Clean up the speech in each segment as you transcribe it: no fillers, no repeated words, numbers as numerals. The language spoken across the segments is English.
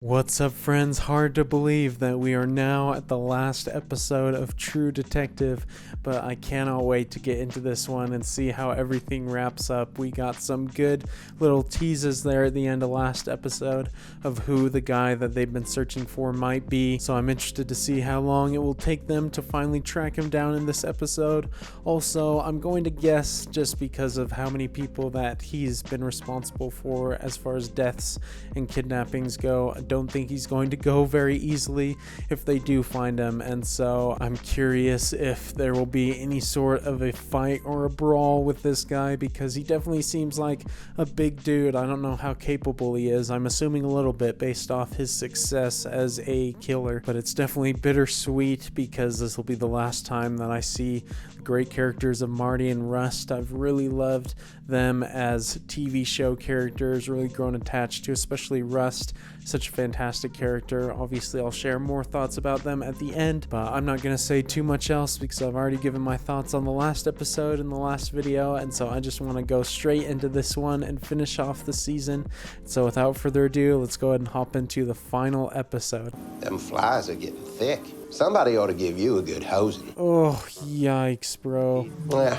What's up, friends? Hard to believe that we are now at the last episode of True Detective, but I cannot wait to get into this one and see how everything wraps up. We got some good little teases there at the end of last episode of who the guy that they've been searching for might be, so I'm interested to see how long it will take them to finally track him down in this episode. Also, I'm going to guess, just because of how many people that he's been responsible for as far as deaths and kidnappings go, don't think he's going to go very easily if they do find him, and so I'm curious if there will be any sort of a fight or a brawl with this guy, because he definitely seems like a big dude. I don't know how capable he is. I'm assuming a little bit based off his success as a killer, but it's definitely bittersweet because this will be the last time that I see the great characters of Marty and Rust. I've really loved them as TV show characters, really grown attached to, especially Rust. Such a fantastic character. Obviously, I'll share more thoughts about them at the end, but I'm not going to say too much else because I've already given my thoughts on the last episode in the last video, and so I just want to go straight into this one and finish off the season. So without further ado, let's go ahead and hop into the final episode. Them flies are getting thick. Somebody ought to give you a good hosing. Oh, yikes, bro. Well,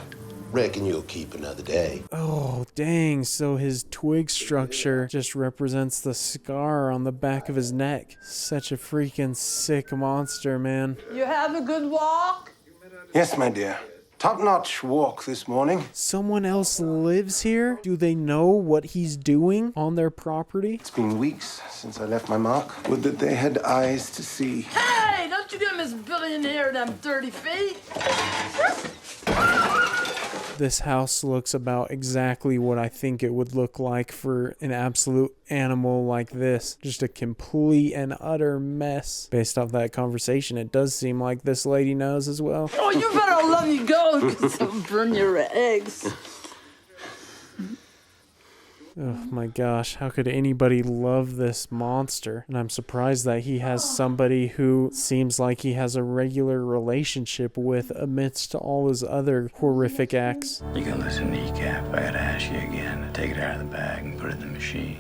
reckon you'll keep another day. Oh, dang. So his twig structure just represents the scar on the back of his neck. Such a freaking sick monster, man. You have a good walk? Yes, my dear. Top-notch walk this morning. Someone else lives here? Do they know what he's doing on their property? It's been weeks since I left my mark. Would that they had eyes to see. Hey, don't you give Miss Billionaire them 30 feet. This house looks about exactly what I think it would look like for an absolute animal like this. Just a complete and utter mess. Based off that conversation, it does seem like this lady knows as well. Oh, you better let me go because they'll burn your eggs. Oh my gosh, how could anybody love this monster? And I'm surprised that he has somebody who seems like he has a regular relationship with amidst all his other horrific acts. You can listen, kneecap. I gotta ask you again to take it out of the bag and put it in the machine.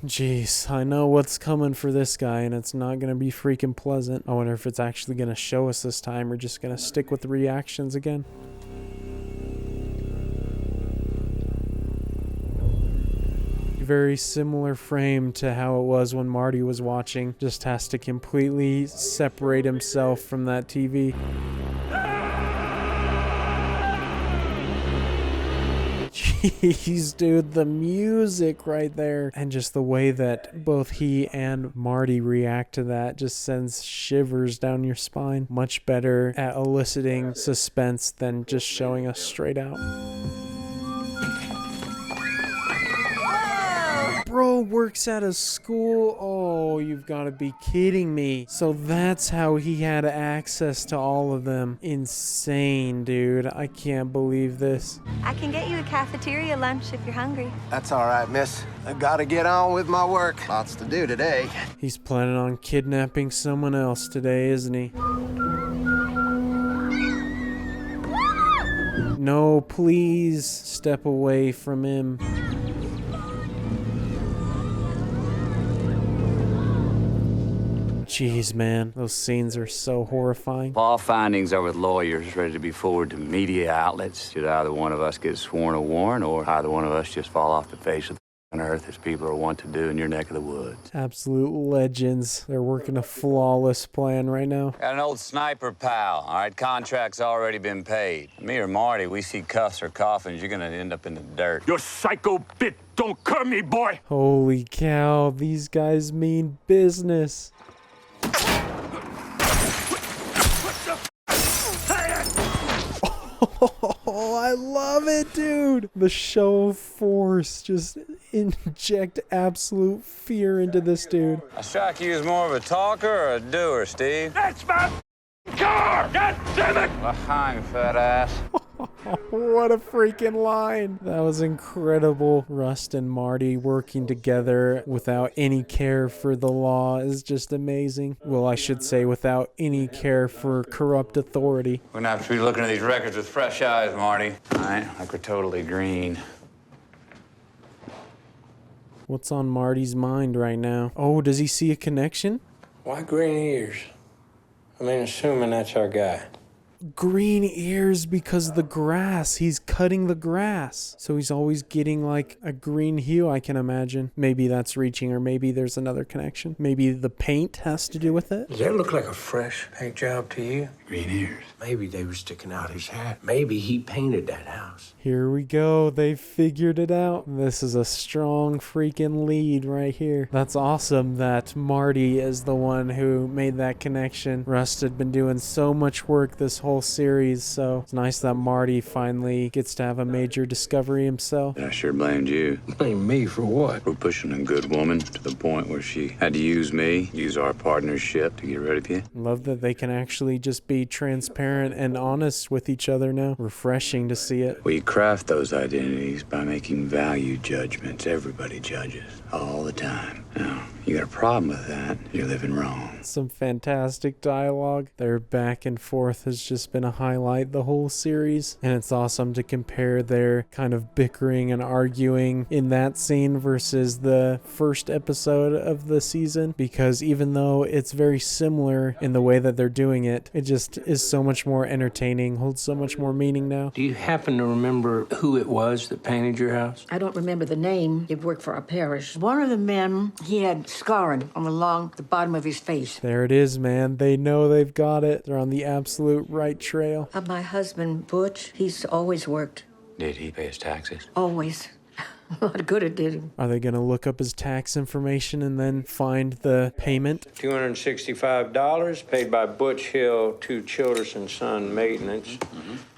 Jeez, I know what's coming for this guy, and it's not gonna be freaking pleasant. I wonder if it's actually gonna show us this time or just gonna stick with the reactions again. Very similar frame to how it was when Marty was watching. Just has to completely separate himself from that TV. Jeez, dude, the music right there. And just the way that both he and Marty react to that just sends shivers down your spine. Much better at eliciting suspense than just showing us straight out. Bro works at a school. Oh, you've got to be kidding me. So that's how he had access to all of them. Insane, dude. I can't believe this. I can get you a cafeteria lunch if you're hungry. That's all right, miss. I gotta get on with my work. Lots to do today. He's planning on kidnapping someone else today, isn't he? No, please step away from him. Jeez, man, those scenes are so horrifying. All findings are with lawyers ready to be forwarded to media outlets. Should either one of us get sworn a warrant or either one of us just fall off the face of the earth as people are wont to do in your neck of the woods. Absolute legends. They're working a flawless plan right now. Got an old sniper pal, all right? Contract's already been paid. Me or Marty, we see cuffs or coffins, you're gonna end up in the dirt. You psycho bit, don't curb me, boy! Holy cow, these guys mean business. Oh, I love it, dude. The show of force. Just inject absolute fear into this dude. I strike you as more of a talker or a doer, Steve? That's my car! God damn it! Behind, fat ass. What a freaking line. That was incredible. Rust and Marty working together without any care for the law is just amazing. Well, I should say without any care for corrupt authority. We're gonna have to be looking at these records with fresh eyes, Marty. All right, like we're totally green. What's on Marty's mind right now? Oh, does he see a connection? Why green ears? I mean, assuming that's our guy. Green ears because of the grass. He's cutting the grass. So he's always getting like a green hue, I can imagine. Maybe that's reaching, or maybe there's another connection. Maybe the paint has to do with it. Does that look like a fresh paint job to you? Green ears. Maybe they were sticking out his hat. Maybe he painted that house. Here we go. They figured it out. This is a strong freaking lead right here. That's awesome that Marty is the one who made that connection. Rust had been doing so much work this whole series, so it's nice that Marty finally gets to have a major discovery himself. I sure blamed you. Blame me for what? For pushing a good woman to the point where she had to use me, use our partnership to get rid of you. Love that they can actually just be transparent and honest with each other now. Refreshing to see it. We craft those identities by making value judgments. Everybody judges all the time. Now, you got a problem with that, you're living wrong. Some fantastic dialogue. Their back and forth has just been a highlight the whole series, and it's awesome to compare their kind of bickering and arguing in that scene versus the first episode of the season, because even though it's very similar in the way that they're doing it, it just is so much more entertaining, holds so much more meaning now. Do you happen to remember who it was that painted your house? I don't remember the name. He worked for our parish. One of the men, he had scarring along the bottom of his face. There it is, man. They know they've got it. They're on the absolute right trail. My husband, Butch, he's always worked. Did he pay his taxes? Always. A lot of good it did him. Are they going to look up his tax information and then find the payment? $265 paid by Butch Hill to Childress and Son Maintenance.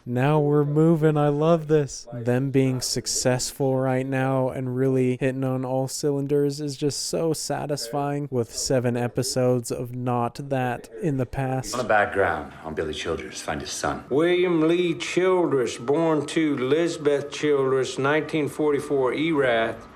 Now we're moving. I love this. Them being successful right now and really hitting on all cylinders is just so satisfying, with 7 episodes of not that in the past. On the background on Billy Childress, find his son. William Lee Childress, born to Lisbeth Childress, 1944, Erath.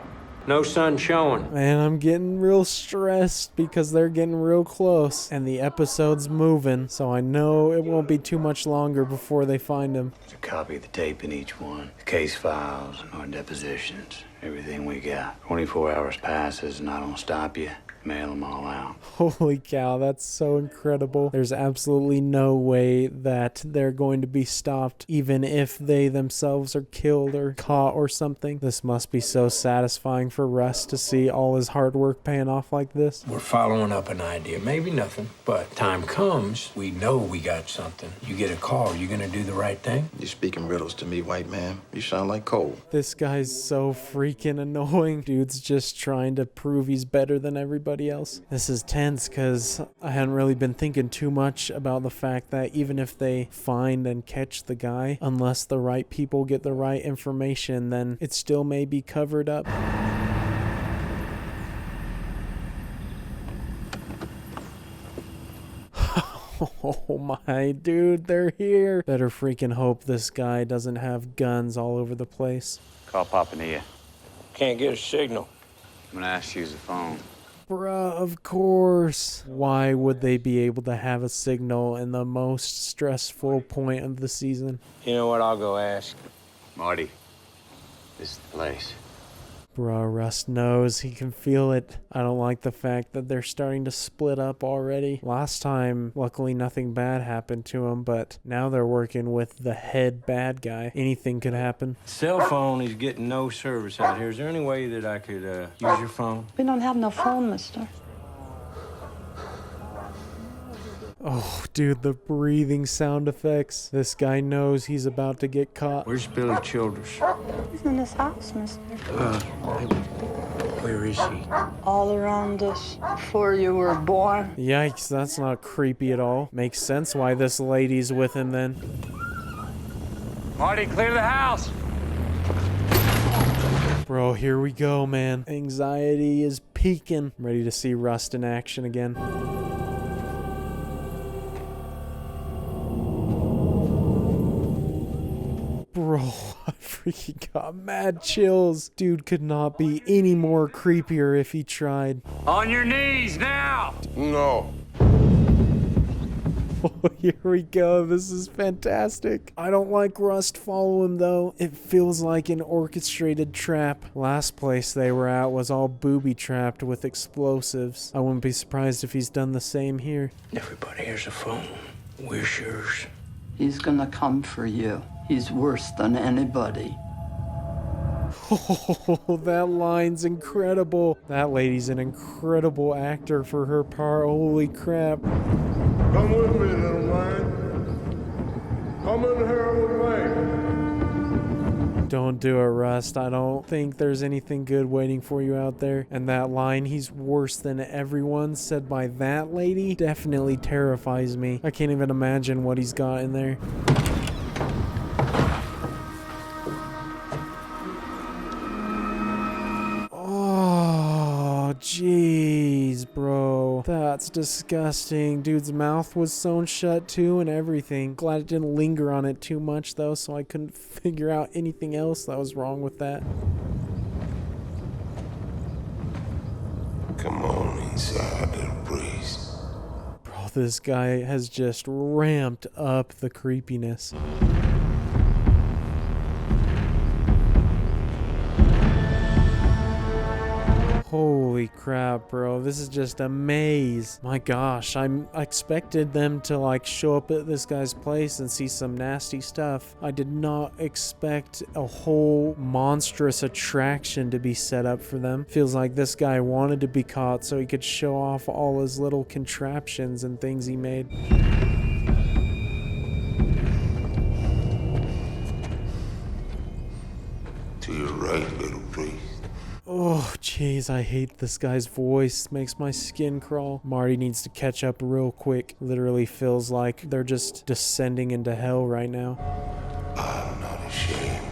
No son showing. Man, I'm getting real stressed because they're getting real close and the episode's moving, so I know it won't be too much longer before they find him. There's a copy of the tape in each one. The case files, our depositions, everything we got. 24 hours passes and I don't stop you. Mail them all out. Holy cow, that's so incredible. There's absolutely no way that they're going to be stopped, even if they themselves are killed or caught or something. This must be so satisfying for Russ to see all his hard work paying off like this. We're following up an idea. Maybe nothing, but time comes, we know we got something. You get a call, you gonna do the right thing? You're speaking riddles to me, white man. You sound like Cole. This guy's so freaking annoying. Dude's just trying to prove he's better than everybody else. This is tense because I hadn't really been thinking too much about the fact that even if they find and catch the guy, unless the right people get the right information, then it still may be covered up. Oh my, dude, they're here. Better freaking hope this guy doesn't have guns all over the place. Call Papanilla. Can't get a signal. I'm gonna ask you to use the phone. Bruh, of course. Why would they be able to have a signal in the most stressful point of the season? You know what, I'll go ask. Marty, this is the place. Bruh, Russ knows. He can feel it. I don't like the fact that they're starting to split up already. Last time, luckily nothing bad happened to him, but now they're working with the head bad guy. Anything could happen. Cell phone is getting no service out here. Is there any way that I could use your phone? We don't have no phone, mister. Oh, dude, the breathing sound effects. This guy knows he's about to get caught. Where's Billy Childress? He's in this house, mister. Where is he? All around us before you were born. Yikes, that's not creepy at all. Makes sense why this lady's with him then. Marty, clear the house. Bro, here we go, man. Anxiety is peaking. I'm ready to see Rust in action again. Bro, I freaking got mad chills. Dude could not be any more creepier if he tried. On your knees now. No. Here we go. This is fantastic. I don't like Rust follow him though. It feels like an orchestrated trap. Last place they were at was all booby trapped with explosives. I wouldn't be surprised if he's done the same here. Everybody here's a phone. Where's yours? He's gonna come for you. He's worse than anybody. Oh, that line's incredible. That lady's an incredible actor for her part. Holy crap. Come with me, little man. Come in here with me. Don't do it, Rust. I don't think there's anything good waiting for you out there. And that line, he's worse than everyone, said by that lady, definitely terrifies me. I can't even imagine what he's got in there. Oh, jeez, bro. That's disgusting. Dude's mouth was sewn shut too and everything. Glad it didn't linger on it too much though, so I couldn't figure out anything else that was wrong with that. Come on inside, little priest. Bro, this guy has just ramped up the creepiness. Holy crap, bro. This is just a maze. My gosh, I expected them to like show up at this guy's place and see some nasty stuff. I did not expect a whole monstrous attraction to be set up for them. Feels like this guy wanted to be caught so he could show off all his little contraptions and things he made. To your right, little priest. Oh, jeez, I hate this guy's voice. Makes my skin crawl. Marty needs to catch up real quick. Literally feels like they're just descending into hell right now. I'm not ashamed.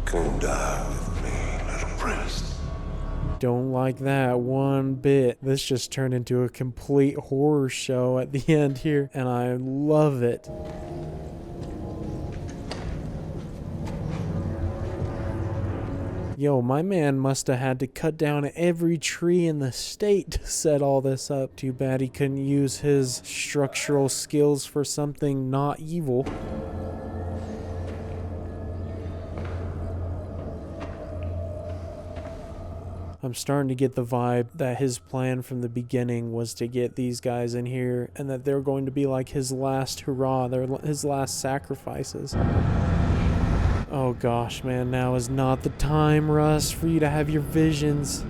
Come die with me, little priest. Don't like that one bit. This just turned into a complete horror show at the end here, and I love it. Yo, my man must have had to cut down every tree in the state to set all this up. Too bad he couldn't use his structural skills for something not evil. I'm starting to get the vibe that his plan from the beginning was to get these guys in here and that they're going to be like his last hurrah, his last sacrifices. Oh gosh, man, now is not the time, Russ, for you to have your visions.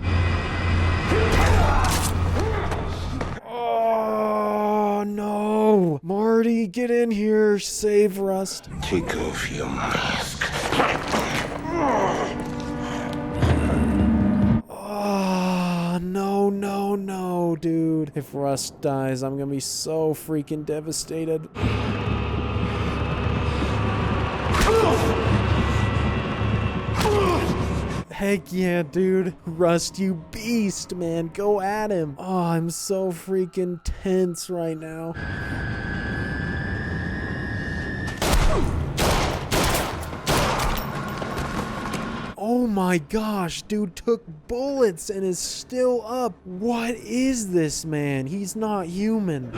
Oh no! Marty, get in here, save Rust. Take off your mask. Oh, no, dude. If Rust dies, I'm gonna be so freaking devastated. Heck yeah, dude. Rust, you beast, man. Go at him. Oh, I'm so freaking tense right now. Oh my gosh, dude took bullets and is still up. What is this, man? He's not human.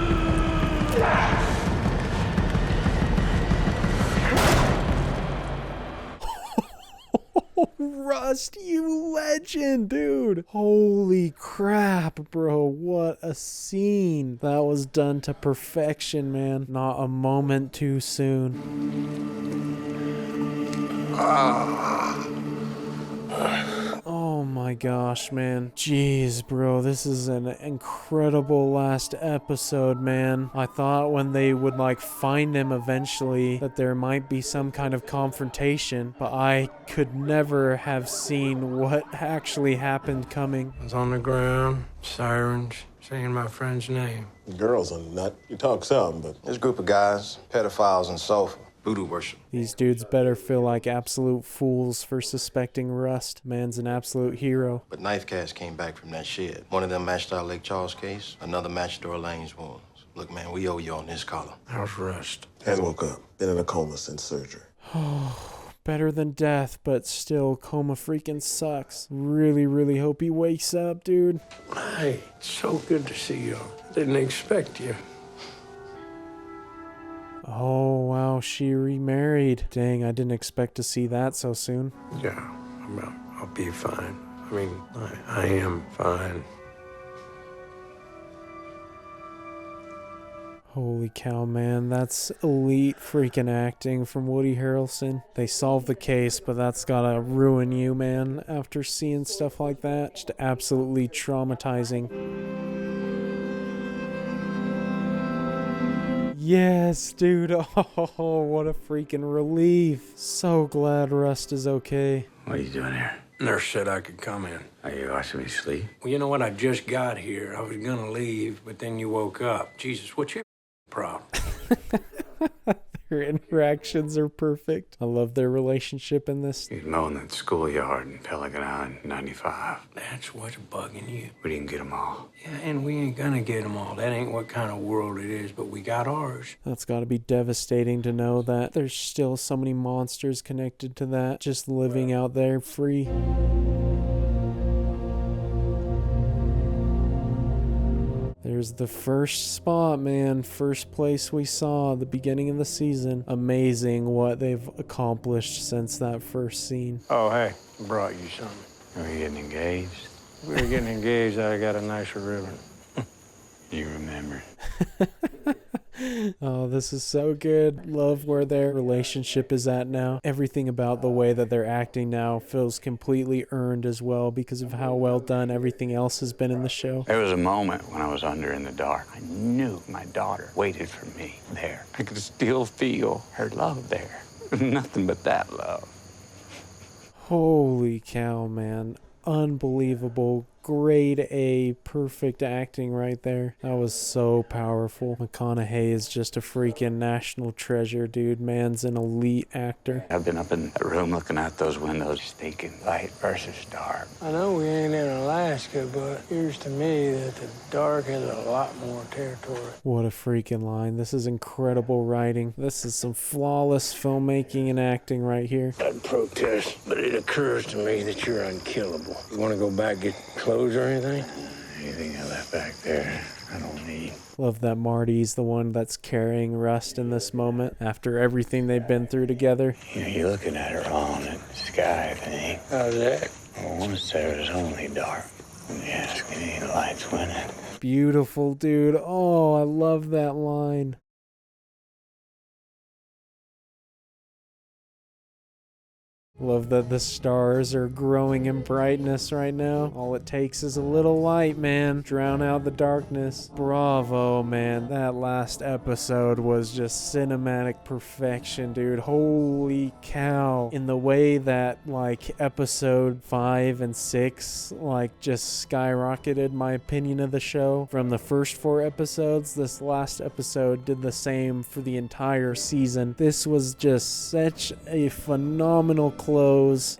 Rust, you legend, dude. Holy crap, bro. What a scene. That was done to perfection, man. Not a moment too soon. Oh my gosh, man. Jeez, bro. This is an incredible last episode, man. I thought when they would like find him eventually that there might be some kind of confrontation, but I could never have seen what actually happened coming. I was on the ground, sirens, saying my friend's name. The girl's a nut. You talk some, but This group of guys, pedophiles and sulfur, voodoo worship. These dudes better feel like absolute fools for suspecting Rust. Man's an absolute hero. But knife casts came back from that shed. One of them matched our Lake Charles case, another matched Dora Lane's wounds. Look, man, we owe you on this collar. How's Rust? hasn't woke up. Been in a coma since surgery. Better than death, but still, coma freaking sucks. Really, really hope he wakes up, dude. Hey, it's so good to see you. Didn't expect you. Oh, wow, she remarried. Dang, I didn't expect to see that so soon. Yeah, I'll be fine. I mean, I am fine. Holy cow, man, that's elite freaking acting from Woody Harrelson. They solved the case, but that's gotta ruin you, man, after seeing stuff like that. Just absolutely traumatizing. Yes, dude. Oh, what a freaking relief. So glad Rust is okay. What are you doing here? Nurse said I could come in. Are you watching me sleep? Well, you know what? I just got here. I was gonna leave, but then you woke up. Jesus, what's your problem? Their interactions are perfect. I love their relationship in this. He's mowing that schoolyard in Pelican Island, 95. That's what's bugging you. We didn't get them all. Yeah, and we ain't gonna get them all. That ain't what kind of world it is, but we got ours. That's got to be devastating to know that there's still so many monsters connected to that, just living out there free. There's the first spot, man. First place we saw, the beginning of the season. Amazing what they've accomplished since that first scene. Oh, hey, I brought you something. Are we getting engaged? We were getting engaged. I got a nicer ribbon. You remember. Oh, this is so good. Love where their relationship is at now. Everything about the way that they're acting now feels completely earned as well because of how well done everything else has been in the show. There was a moment when I was under in the dark. I knew my daughter waited for me there. I could still feel her love there. Nothing but that love. Holy cow, man. Unbelievable. Grade A, perfect acting right there. That was so powerful. McConaughey is just a freaking national treasure, dude. Man's an elite actor. I've been up in that room looking out those windows, just thinking light versus dark. I know we ain't in Alaska, but it appears to me that the dark has a lot more territory. What a freaking line. This is incredible writing. This is some flawless filmmaking and acting right here. I'd protest, but it occurs to me that you're unkillable. You want to go back, get clothes or anything? Anything I left back there, I don't need. Love that Marty's the one that's carrying Rust in this moment after everything they've been through together. You know, you're looking at her all in the sky thing. How's that? Well, once there was only dark. When you ask any lights went in. Beautiful, dude. Oh, I love that line. Love that the stars are growing in brightness right now. All it takes is a little light, man. Drown out the darkness. Bravo, man. That last episode was just cinematic perfection, dude. Holy cow. In the way that, like, episode 5 and 6, like, just skyrocketed my opinion of the show. From the first 4 episodes, this last episode did the same for the entire season. This was just such a phenomenal close.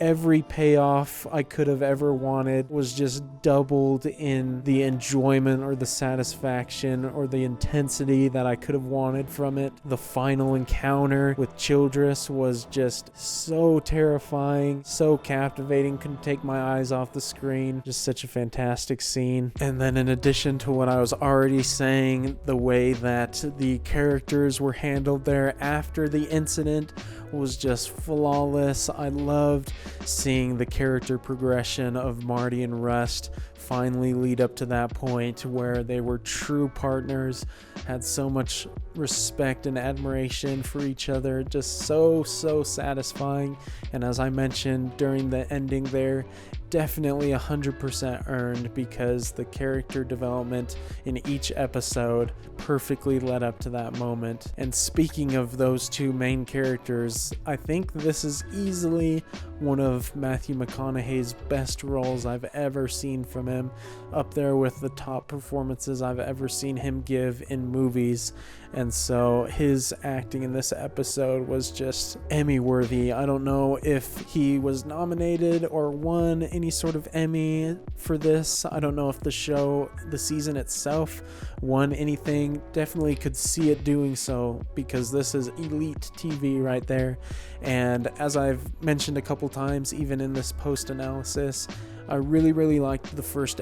Every payoff I could have ever wanted was just doubled in the enjoyment or the satisfaction or the intensity that I could have wanted from it. The final encounter with Childress was just so terrifying, so captivating, couldn't take my eyes off the screen. Just such a fantastic scene. And then in addition to what I was already saying, the way that the characters were handled there after the incident was just flawless. I loved seeing the character progression of Marty and Rust finally lead up to that point where they were true partners, had so much respect and admiration for each other, just so satisfying. And as I mentioned during the ending there, definitely 100% earned because the character development in each episode perfectly led up to that moment. And speaking of those two main characters, I think this is easily one of Matthew McConaughey's best roles I've ever seen from him, up there with the top performances I've ever seen him give in movies. And so his acting in this episode was just Emmy worthy. I don't know if he was nominated or won any sort of Emmy for this. I don't know if the show, the season itself, won anything. Definitely could see it doing so because this is elite TV right there. And as I've mentioned a couple times, even in this post analysis, I really liked the first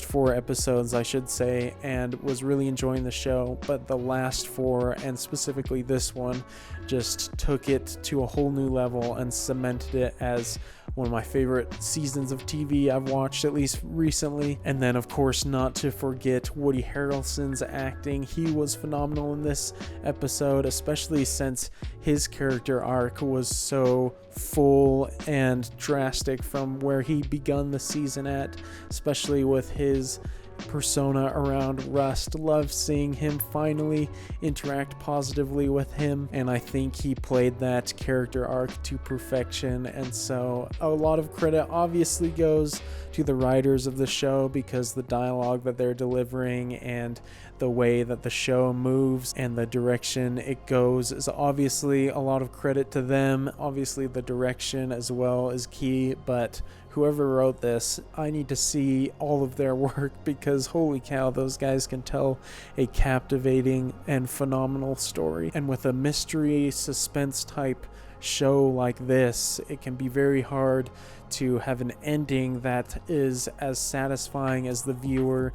4 episodes I should say, and was really enjoying the show, but the last 4, and specifically this one, just took it to a whole new level and cemented it as one of my favorite seasons of TV I've watched, at least recently. And then of course, not to forget Woody Harrelson's acting. He was phenomenal in this episode, especially since his character arc was so full and drastic from where he begun the season at, especially with his persona around Rust. Love seeing him finally interact positively with him, and I think he played that character arc to perfection. And so a lot of credit obviously goes to the writers of the show, because the dialogue that they're delivering and the way that the show moves and the direction it goes is obviously a lot of credit to them. Obviously the direction as well is key, but whoever wrote this, I need to see all of their work, because holy cow, those guys can tell a captivating and phenomenal story. And with a mystery suspense type show like this, it can be very hard to have an ending that is as satisfying as the viewer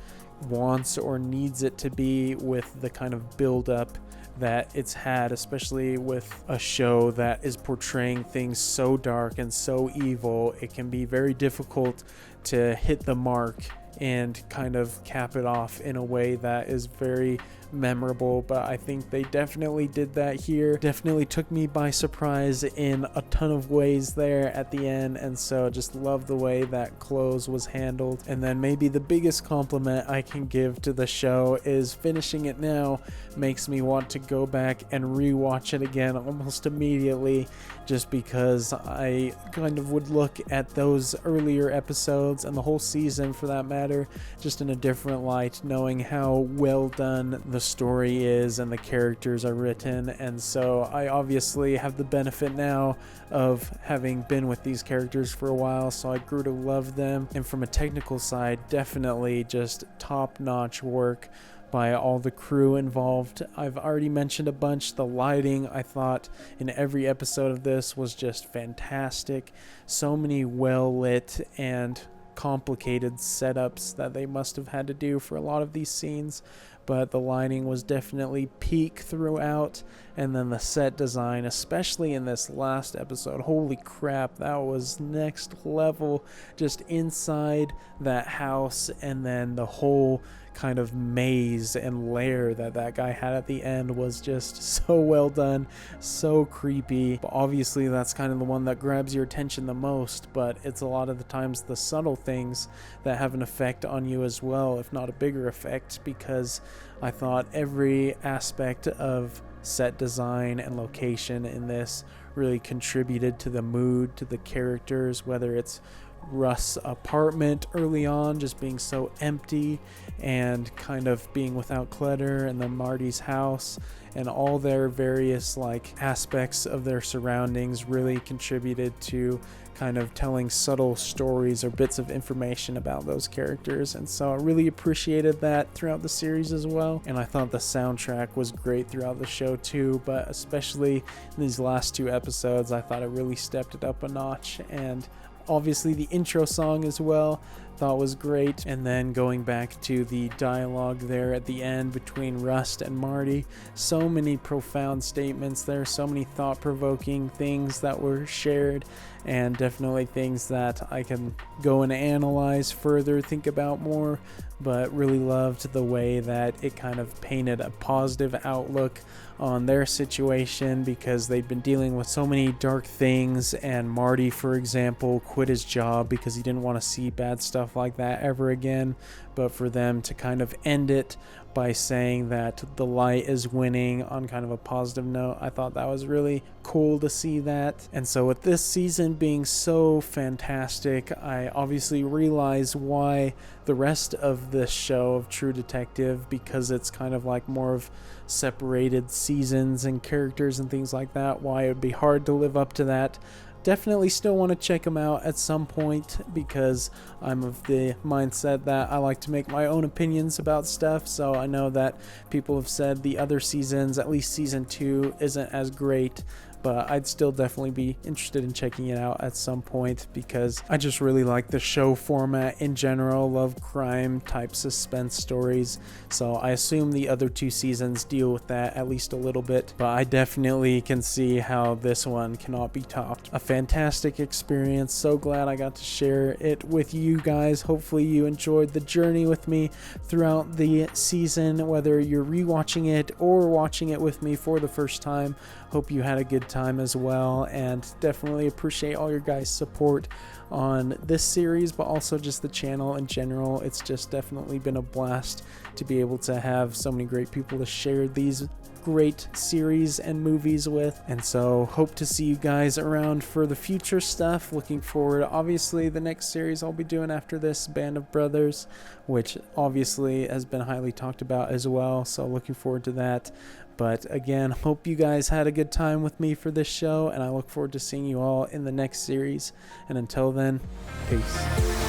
wants or needs it to be, with the kind of build up that it's had, especially with a show that is portraying things so dark and so evil. It can be very difficult to hit the mark and kind of cap it off in a way that is very memorable, but I think they definitely did that here. Definitely took me by surprise in a ton of ways there at the end, and so just love the way that close was handled. And then maybe the biggest compliment I can give to the show is finishing it now makes me want to go back and rewatch it again almost immediately, just because I kind of would look at those earlier episodes and the whole season for that matter just in a different light, knowing how well done the story is and the characters are written. And so I obviously have the benefit now of having been with these characters for a while, so I grew to love them. And from a technical side, definitely just top-notch work by all the crew involved. I've already mentioned a bunch. The lighting, I thought, in every episode of this was just fantastic. So many well-lit and complicated setups that they must have had to do for a lot of these scenes, but the lighting was definitely peak throughout. And then the set design, especially in this last episode, holy crap, that was next level. Just inside that house, and then the whole kind of maze and lair that guy had at the end was just so well done, so creepy. But obviously that's kind of the one that grabs your attention the most, but it's a lot of the times the subtle things that have an effect on you as well, if not a bigger effect, because I thought every aspect of set design and location in this really contributed to the mood, to the characters, whether it's Russ' apartment early on just being so empty and kind of being without clutter, and then Marty's house and all their various aspects of their surroundings really contributed to kind of telling subtle stories or bits of information about those characters. And so I really appreciated that throughout the series as well. And I thought the soundtrack was great throughout the show too, but especially in these last 2 episodes, I thought it really stepped it up a notch. And obviously the intro song as well, thought was great. And then going back to the dialogue there at the end between Rust and Marty, so many profound statements there, so many thought-provoking things that were shared, and definitely things that I can go and analyze further, think about more, but really loved the way that it kind of painted a positive outlook on their situation, because they'd been dealing with so many dark things. And Marty, for example, quit his job because he didn't want to see bad stuff like that ever again, but for them to kind of end it by saying that the light is winning on kind of a positive note, I thought that was really cool to see that. And so with this season being so fantastic, I obviously realize why the rest of this show of True Detective, because it's kind of like more of separated seasons and characters and things like that, why it would be hard to live up to that. Definitely still want to check them out at some point, because I'm of the mindset that I like to make my own opinions about stuff. So I know that people have said the other seasons, at least season 2, isn't as great, but I'd still definitely be interested in checking it out at some point because I just really like the show format in general. Love crime type suspense stories, so I assume the other 2 seasons deal with that at least a little bit, but I definitely can see how this one cannot be topped. A fantastic experience. So glad I got to share it with you guys. Hopefully you enjoyed the journey with me throughout the season, whether you're rewatching it or watching it with me for the first time. Hope you had a good time as well, and definitely appreciate all your guys' support on this series, but also just the channel in general. It's just definitely been a blast to be able to have so many great people to share these great series and movies with, and so hope to see you guys around for the future stuff. Looking forward, obviously the next series I'll be doing after this, Band of Brothers, which obviously has been highly talked about as well, so looking forward to that. But again, hope you guys had a good time with me for this show, and I look forward to seeing you all in the next series, and until then, peace.